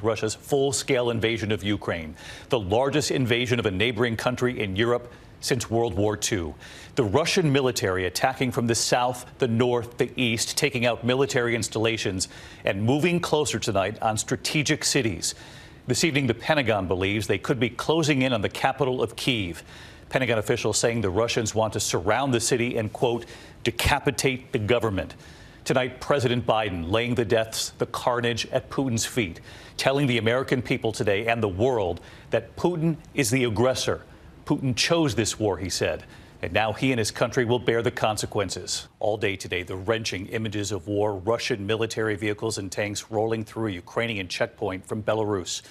Russia's full-scale invasion of Ukraine, the largest invasion of a neighboring country in Europe since World War II. The Russian military attacking from the south, the north, the east, taking out military installations and moving closer tonight on strategic cities. This evening, the Pentagon believes they could be closing in on the capital of Kyiv. Pentagon officials saying the Russians want to surround the city and, quote, decapitate the government. Tonight, President Biden laying the deaths, the carnage at Putin's feet, telling the American people today and the world that Putin is the aggressor. Putin chose this war, he said, and now he and his country will bear the consequences. All day today, the wrenching images of war, Russian military vehicles and tanks rolling through a Ukrainian checkpoint from Belarus.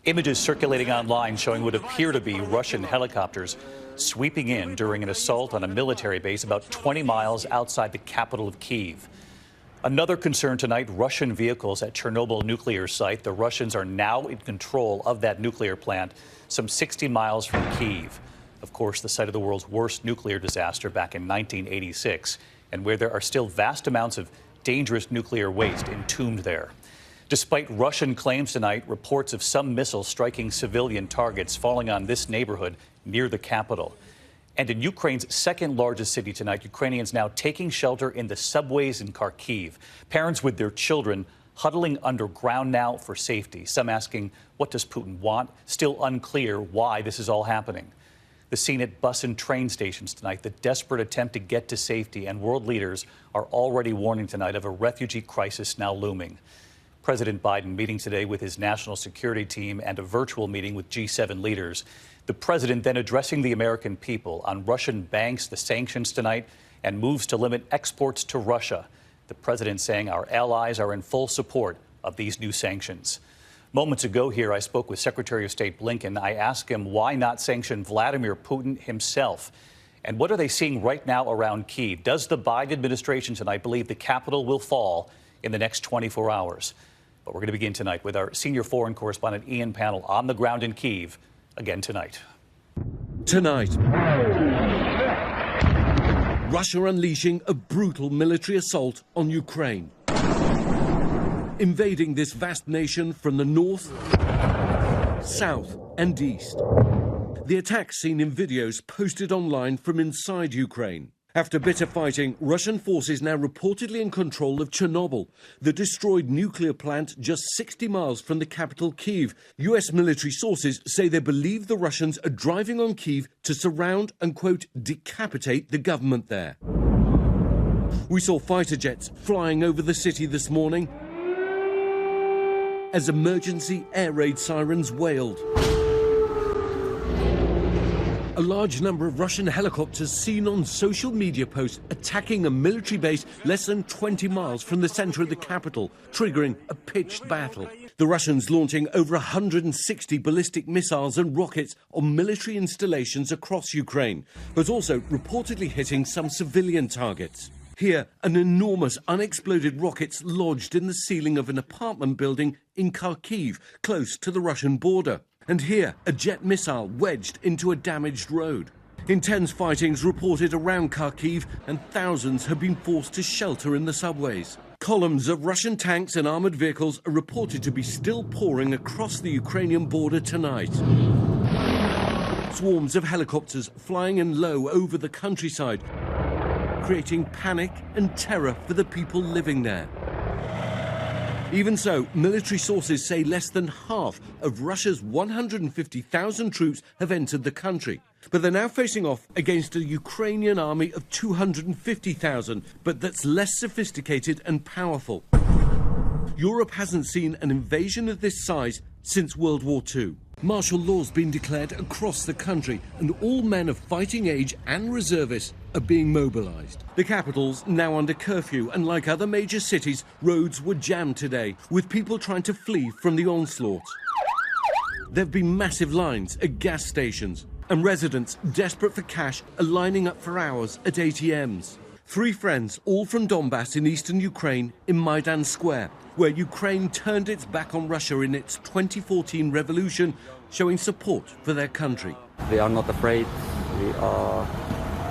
Images circulating online showing what appear to be Russian helicopters sweeping in during an assault on a military base about 20 miles outside the capital of Kyiv. Another concern tonight, Russian vehicles at Chernobyl nuclear site. The Russians are now in control of that nuclear plant, some 60 miles from Kyiv. Of course, the site of the world's worst nuclear disaster back in 1986, and where there are still vast amounts of dangerous nuclear waste entombed there. Despite Russian claims tonight, reports of some missiles striking civilian targets falling on this neighborhood near the capital. And in Ukraine's second largest city tonight, Ukrainians now taking shelter in the subways in Kharkiv. Parents with their children huddling underground now for safety. Some asking, what does Putin want? Still unclear why this is all happening. The scene at bus and train stations tonight, the desperate attempt to get to safety, and world leaders are already warning tonight of a refugee crisis now looming. President Biden meeting today with his national security team and a virtual meeting with G7 leaders. The president then addressing the American people on Russian banks, the sanctions tonight, and moves to limit exports to Russia. The president saying our allies are in full support of these new sanctions. Moments ago here, I spoke with Secretary of State Blinken. I asked him why not sanction Vladimir Putin himself? And what are they seeing right now around Kyiv? Does the Biden administration tonight believe the capital will fall in the next 24 hours? But we're going to begin tonight with our senior foreign correspondent Ian Pannell on the ground in Kyiv. Again tonight. Russia unleashing a brutal military assault on Ukraine, invading this vast nation from the north, south and east. The attacks seen in videos posted online from inside Ukraine. After bitter fighting, Russian forces now reportedly in control of Chernobyl, the destroyed nuclear plant just 60 miles from the capital Kyiv. US military sources say they believe the Russians are driving on Kyiv to surround and, quote, decapitate the government there. We saw fighter jets flying over the city this morning as emergency air raid sirens wailed. A large number of Russian helicopters seen on social media posts attacking a military base less than 20 miles from the center of the capital, triggering a pitched battle. The Russians launching over 160 ballistic missiles and rockets on military installations across Ukraine, but also reportedly hitting some civilian targets. Here, an enormous unexploded rocket's lodged in the ceiling of an apartment building in Kharkiv, close to the Russian border. And here, a jet missile wedged into a damaged road. Intense fightings reported around Kharkiv, and thousands have been forced to shelter in the subways. Columns of Russian tanks and armoured vehicles are reported to be still pouring across the Ukrainian border tonight. Swarms of helicopters flying in low over the countryside, creating panic and terror for the people living there. Even so, military sources say less than half of Russia's 150,000 troops have entered the country. But they're now facing off against a Ukrainian army of 250,000, but that's less sophisticated and powerful. Europe hasn't seen an invasion of this size since World War II. Martial law's been declared across the country, and all men of fighting age and reservists are being mobilized. The capital's now under curfew, and like other major cities, roads were jammed today, with people trying to flee from the onslaught. There have been massive lines at gas stations, and residents desperate for cash are lining up for hours at ATMs. Three friends, all from Donbass in eastern Ukraine, in Maidan Square, where Ukraine turned its back on Russia in its 2014 revolution, showing support for their country. We are not afraid. We are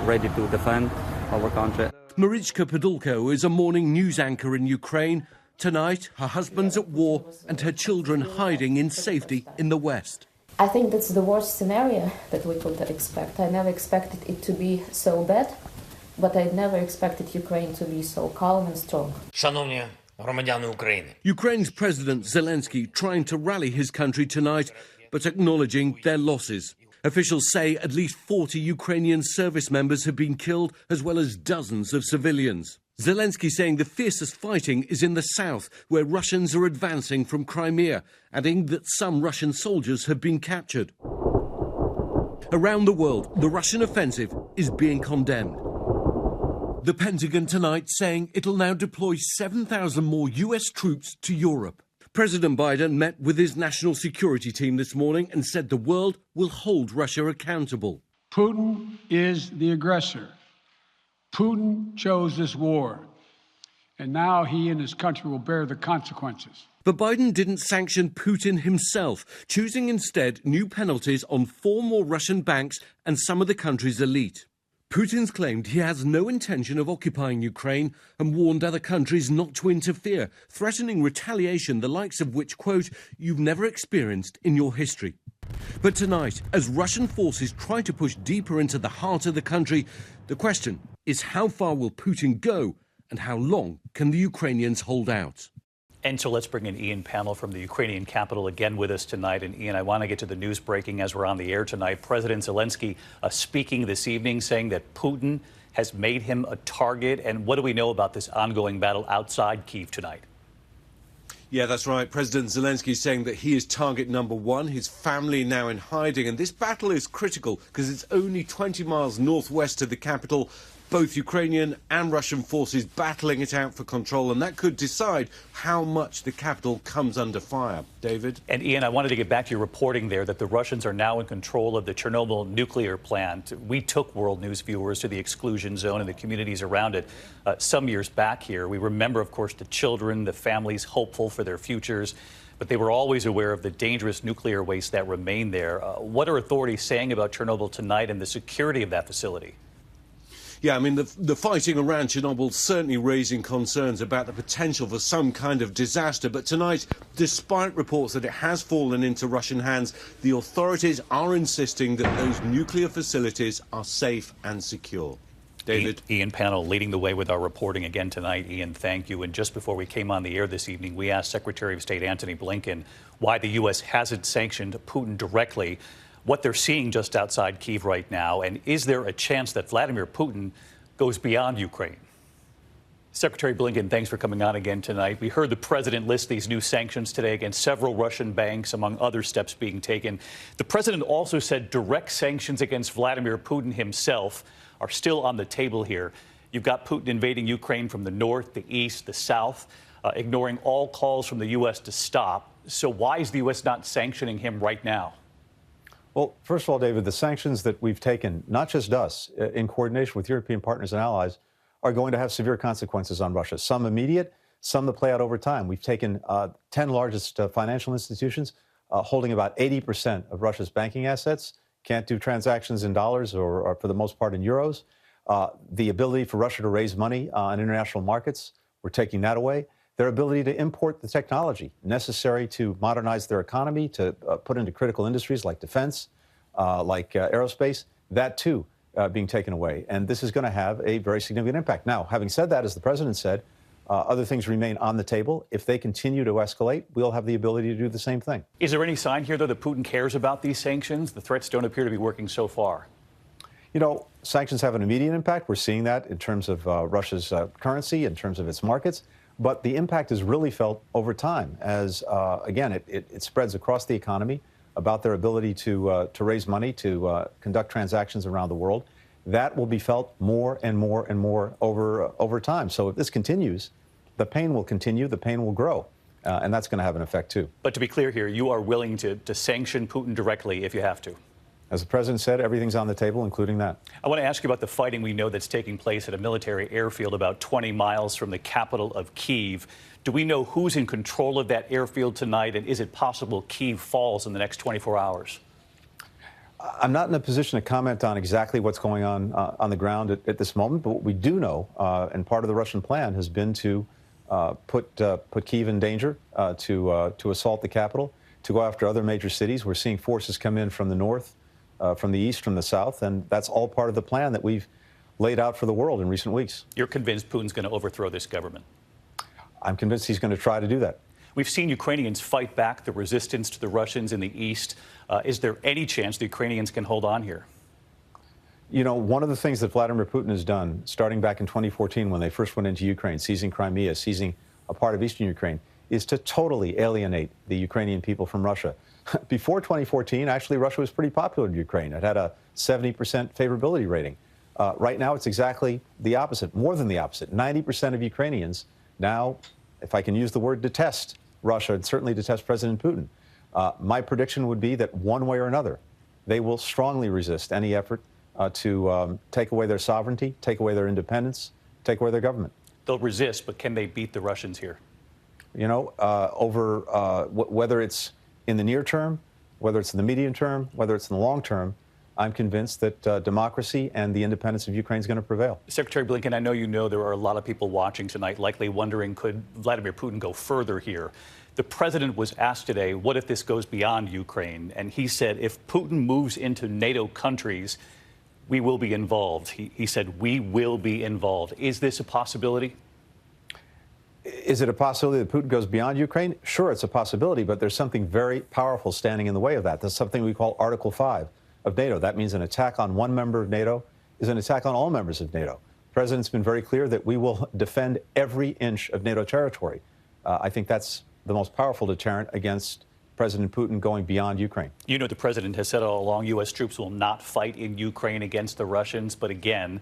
ready to defend our country. Marichka Podolko is a morning news anchor in Ukraine. Tonight, her husband's at war and her children hiding in safety in the West. I think that's the worst scenario that we could expect. I never expected it to be so bad, but I never expected Ukraine to be so calm and strong. Шановні громадяни України. Ukraine's President Zelensky trying to rally his country tonight, but acknowledging their losses. Officials say at least 40 Ukrainian service members have been killed, as well as dozens of civilians. Zelensky saying the fiercest fighting is in the south, where Russians are advancing from Crimea, adding that some Russian soldiers have been captured. Around the world, the Russian offensive is being condemned. The Pentagon tonight saying it'll now deploy 7,000 more US troops to Europe. President Biden met with his national security team this morning and said the world will hold Russia accountable. Putin is the aggressor. Putin chose this war, and now he and his country will bear the consequences. But Biden didn't sanction Putin himself, choosing instead new penalties on 4 more Russian banks and some of the country's elite. Putin's claimed he has no intention of occupying Ukraine and warned other countries not to interfere, threatening retaliation the likes of which, quote, you've never experienced in your history. But tonight, as Russian forces try to push deeper into the heart of the country, the question is how far will Putin go and how long can the Ukrainians hold out? And so let's bring in Ian Pannell from the Ukrainian capital again with us tonight. And Ian, I want to get to the news breaking as we're on the air tonight. President Zelensky speaking this evening saying that Putin has made him a target. And what do we know about this ongoing battle outside Kyiv tonight? Yeah, that's right. President Zelensky is saying that he is target number 1, his family now in hiding. And this battle is critical because it's only 20 miles northwest of the capital. Both Ukrainian and Russian forces battling it out for control, and that could decide how much the capital comes under fire. David? And Ian, I wanted to get back to your reporting there that the Russians are now in control of the Chernobyl nuclear plant. We took World News viewers to the exclusion zone and the communities around it some years back here. We remember, of course, the children, the families hopeful for their futures, but they were always aware of the dangerous nuclear waste that remained there. What are authorities saying about Chernobyl tonight and the security of that facility? Yeah, I mean, the fighting around Chernobyl certainly raising concerns about the potential for some kind of disaster. But tonight, despite reports that it has fallen into Russian hands, the authorities are insisting that those nuclear facilities are safe and secure. David? Ian Pannell leading the way with our reporting again tonight. Ian, thank you. And just before we came on the air this evening, we asked Secretary of State Antony Blinken why the U.S. hasn't sanctioned Putin directly, what they're seeing just outside Kyiv right now, and is there a chance that Vladimir Putin goes beyond Ukraine? Secretary Blinken, thanks for coming on again tonight. We heard the president list these new sanctions today against several Russian banks, among other steps being taken. The president also said direct sanctions against Vladimir Putin himself are still on the table here. You've got Putin invading Ukraine from the north, the east, the south, ignoring all calls from the U.S. to stop. So why is the U.S. not sanctioning him right now? Well, first of all, David, the sanctions that we've taken, not just us, in coordination with European partners and allies, are going to have severe consequences on Russia. Some immediate, some that play out over time. We've taken 10 largest financial institutions, holding about 80% of Russia's banking assets, can't do transactions in dollars or for the most part in euros. The ability for Russia to raise money on international markets, we're taking that away. Their ability to import the technology necessary to modernize their economy, to put into critical industries like defense, like aerospace, that too being taken away. And this is going to have a very significant impact. Now, having said that, as the president said, other things remain on the table. If they continue to escalate, we'll have the ability to do the same thing. Is there any sign here, though, that Putin cares about these sanctions? The threats don't appear to be working so far. You know, sanctions have an immediate impact. We're seeing that in terms of Russia's currency, in terms of its markets. But the impact is really felt over time as, again, it spreads across the economy about their ability to raise money, to conduct transactions around the world. That will be felt more and more and more over time. So if this continues, the pain will continue, the pain will grow, and that's going to have an effect, too. But to be clear here, you are willing to sanction Putin directly if you have to. As the president said, everything's on the table, including that. I want to ask you about the fighting we know that's taking place at a military airfield about 20 miles from the capital of Kyiv. Do we know who's in control of that airfield tonight, and is it possible Kyiv falls in the next 24 hours? I'm not in a position to comment on exactly what's going on the ground at this moment, but what we do know, and part of the Russian plan has been to put Kyiv in danger, to assault the capital, to go after other major cities. We're seeing forces come in from the north, from the east, from the south, and that's all part of the plan that we've laid out for the world in recent weeks. You're convinced Putin's going to overthrow this government? I'm convinced he's going to try to do that. We've seen Ukrainians fight back the resistance to the Russians in the east. Is there any chance the Ukrainians can hold on here? You know, one of the things that Vladimir Putin has done, starting back in 2014 when they first went into Ukraine, seizing Crimea, seizing a part of eastern Ukraine, is to totally alienate the Ukrainian people from Russia. Before 2014, actually, Russia was pretty popular in Ukraine. It had a 70% favorability rating. Right now, it's exactly the opposite, more than the opposite. 90% of Ukrainians now, if I can use the word, detest Russia and certainly detest President Putin. My prediction would be that one way or another, they will strongly resist any effort to take away their sovereignty, take away their independence, take away their government. They'll resist, but can they beat the Russians here? You know, whether it's in the near term, whether it's in the medium term, whether it's in the long term, I'm convinced that democracy and the independence of Ukraine is going to prevail. Secretary Blinken, I know there are a lot of people watching tonight likely wondering, could Vladimir Putin go further here? The president was asked today, what if this goes beyond Ukraine? And he said, if Putin moves into NATO countries, we will be involved. He said, we will be involved. Is this a possibility? Is it a possibility that Putin goes beyond Ukraine? Sure, it's a possibility, but there's something very powerful standing in the way of that. There's something we call Article 5 of NATO. That means an attack on one member of NATO is an attack on all members of NATO. The president's been very clear that we will defend every inch of NATO territory. I think that's the most powerful deterrent against President Putin going beyond Ukraine. You know, the president has said all along U.S. troops will not fight in Ukraine against the Russians. But again,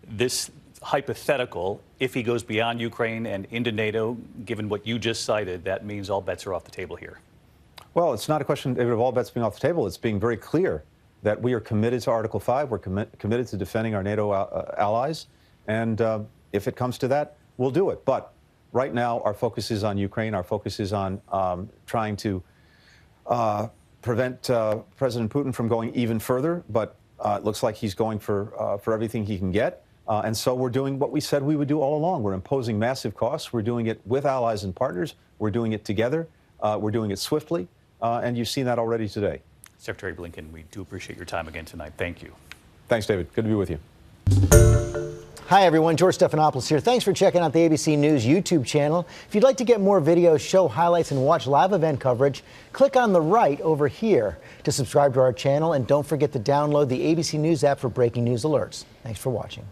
this hypothetical, if he goes beyond Ukraine and into NATO, given what you just cited, that means all bets are off the table here. Well, it's not a question, David, of all bets being off the table. It's being very clear that we are committed to Article 5. We're committed to defending our NATO allies. And if it comes to that, we'll do it. But right now, our focus is on Ukraine. Our focus is on trying to prevent President Putin from going even further. But it looks like he's going for everything he can get. And so we're doing what we said we would do all along. We're imposing massive costs. We're doing it with allies and partners. We're doing it together. We're doing it swiftly. And you've seen that already today. Secretary Blinken, we do appreciate your time again tonight. Thank you. Thanks, David. Good to be with you. Hi, everyone. George Stephanopoulos here. Thanks for checking out the ABC News YouTube channel. If you'd like to get more videos, show highlights, and watch live event coverage, click on the right over here to subscribe to our channel. And don't forget to download the ABC News app for breaking news alerts. Thanks for watching.